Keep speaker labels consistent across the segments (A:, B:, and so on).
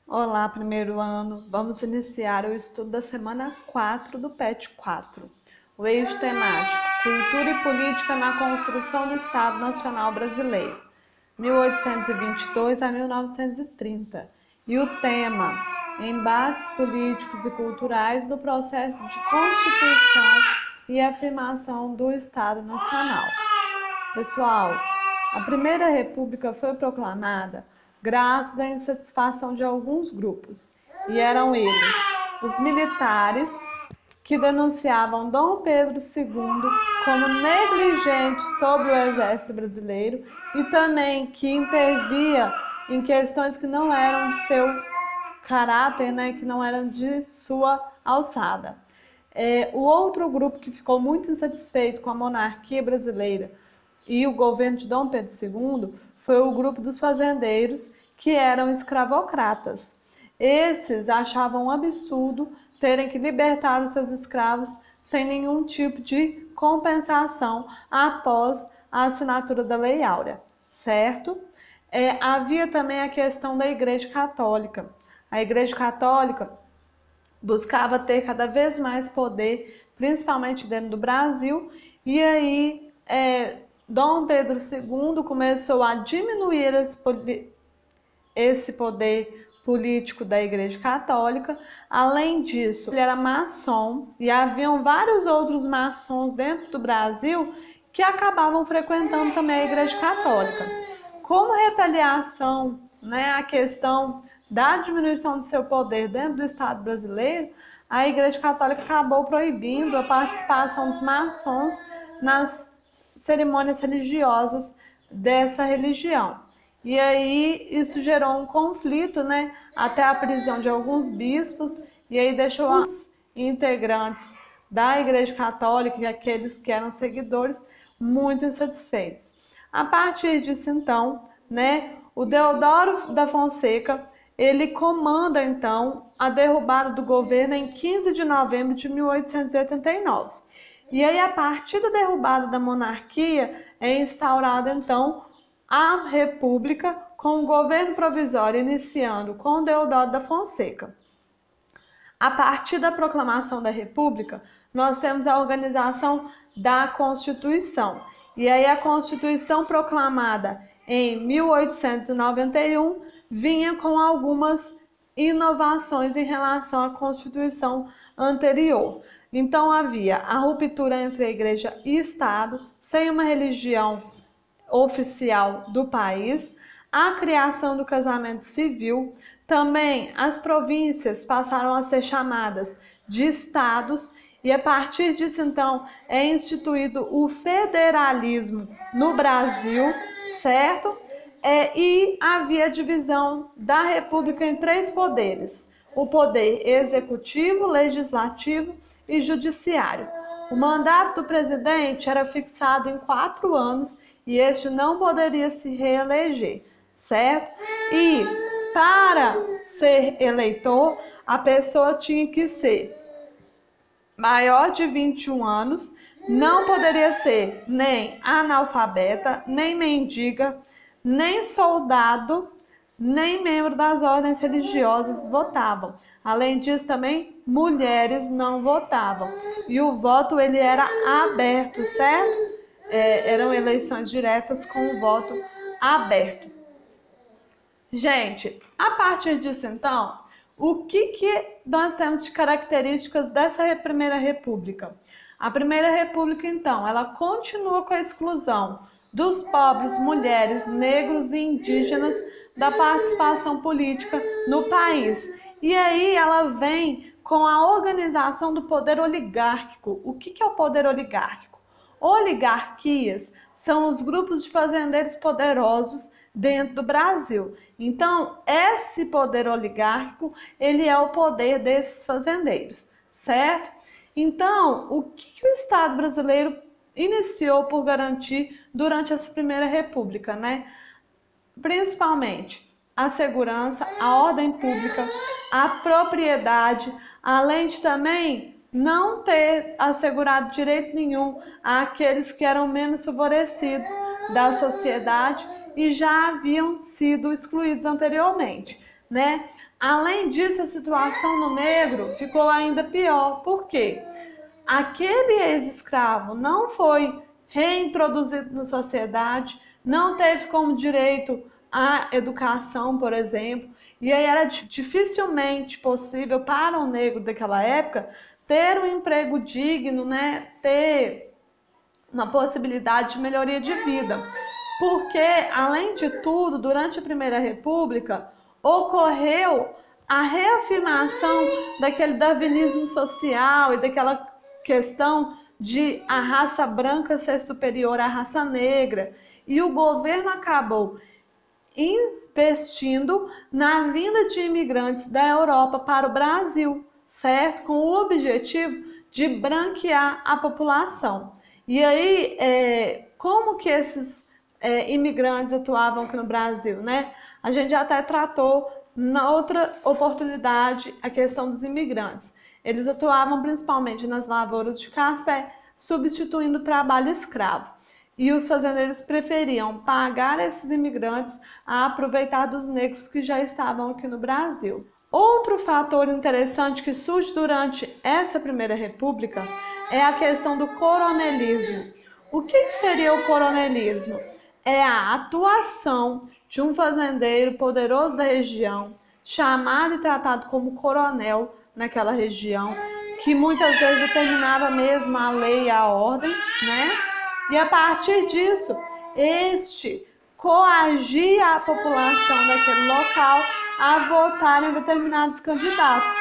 A: Olá, primeiro ano. Vamos iniciar o estudo da semana 4 do PET 4. O eixo temático: Cultura e Política na Construção do Estado Nacional Brasileiro, 1822 a 1930. E o tema: Embates políticos e culturais do processo de constituição e afirmação do Estado Nacional. Pessoal, a Primeira República foi proclamada graças à insatisfação de alguns grupos, e eram eles os militares, que denunciavam Dom Pedro II como negligente sobre o exército brasileiro e também que intervia em questões que não eram de seu caráter, que não eram de sua alçada. O outro grupo que ficou muito insatisfeito com a monarquia brasileira e o governo de Dom Pedro II foi o grupo dos fazendeiros, que eram escravocratas. Esses achavam um absurdo terem que libertar os seus escravos sem nenhum tipo de compensação após a assinatura da Lei Áurea, certo? Havia também a questão da Igreja Católica. A Igreja Católica buscava ter cada vez mais poder, principalmente dentro do Brasil, e aí Dom Pedro II começou a diminuir esse poder político da Igreja Católica. Além disso, ele era maçom e haviam vários outros maçons dentro do Brasil que acabavam frequentando também a Igreja Católica. Como retaliação, a questão da diminuição do seu poder dentro do Estado brasileiro, a Igreja Católica acabou proibindo a participação dos maçons nas cerimônias religiosas dessa religião. E aí isso gerou um conflito, até a prisão de alguns bispos, e aí deixou os integrantes da Igreja Católica e aqueles que eram seguidores muito insatisfeitos. A partir disso, então, o Deodoro da Fonseca, ele comanda, então, a derrubada do governo em 15 de novembro de 1889. E aí, a partir da derrubada da monarquia, é instaurada, então, a República, com o governo provisório iniciando com Deodoro da Fonseca. A partir da proclamação da República, nós temos a organização da Constituição. E aí a Constituição proclamada em 1891 vinha com algumas inovações em relação à Constituição anterior. Então havia a ruptura entre a Igreja e Estado, sem uma religião oficial do país, a criação do casamento civil. Também as províncias passaram a ser chamadas de estados, e a partir disso, então, é instituído o federalismo no Brasil, certo? E havia a divisão da República em 3 poderes: o poder executivo, legislativo e judiciário. O mandato do presidente era fixado em 4 anos e este não poderia se reeleger, certo? E para ser eleitor, a pessoa tinha que ser maior de 21 anos, não poderia ser nem analfabeta, nem mendiga, nem soldado, nem membro das ordens religiosas votavam. Além disso, também mulheres não votavam. E o voto ele era aberto, certo? Eram eleições diretas com o voto aberto. Gente, a partir disso, então, o que nós temos de características dessa Primeira República? A Primeira República, então, ela continua com a exclusão dos pobres, mulheres, negros e indígenas da participação política no país. E aí ela vem com a organização do poder oligárquico. O que é o poder oligárquico? Oligarquias são os grupos de fazendeiros poderosos dentro do Brasil. Então, esse poder oligárquico, ele é o poder desses fazendeiros, certo? Então, o que o Estado brasileiro iniciou por garantir durante essa Primeira República, Principalmente a segurança, a ordem pública, a propriedade, além de também não ter assegurado direito nenhum àqueles que eram menos favorecidos da sociedade e já haviam sido excluídos anteriormente, né? Além disso, a situação no negro ficou ainda pior. Por quê? Aquele ex-escravo não foi reintroduzido na sociedade, não teve como direito à educação, por exemplo, e aí era dificilmente possível para um negro daquela época ter um emprego digno, né? Ter uma possibilidade de melhoria de vida. Porque, além de tudo, durante a Primeira República, ocorreu a reafirmação daquele darwinismo social e daquela questão de a raça branca ser superior à raça negra. E o governo acabou investindo na vinda de imigrantes da Europa para o Brasil, certo? Com o objetivo de branquear a população. E aí, como que esses imigrantes atuavam aqui no Brasil, né? A gente já até tratou na outra oportunidade a questão dos imigrantes. Eles atuavam principalmente nas lavouras de café, substituindo o trabalho escravo. E os fazendeiros preferiam pagar esses imigrantes a aproveitar dos negros que já estavam aqui no Brasil. Outro fator interessante que surge durante essa Primeira República é a questão do coronelismo. O que seria o coronelismo? É a atuação de um fazendeiro poderoso da região, chamado e tratado como coronel naquela região, que muitas vezes determinava mesmo a lei e a ordem, né? E a partir disso, este coagia a população daquele local a votar em determinados candidatos,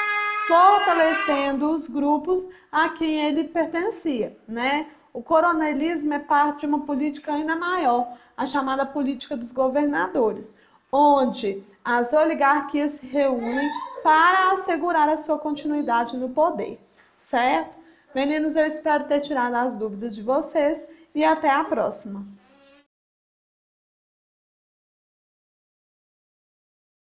A: fortalecendo os grupos a quem ele pertencia, né? O coronelismo é parte de uma política ainda maior, a chamada política dos governadores, onde as oligarquias se reúnem para assegurar a sua continuidade no poder, certo? Meninos, eu espero ter tirado as dúvidas de vocês e até a próxima!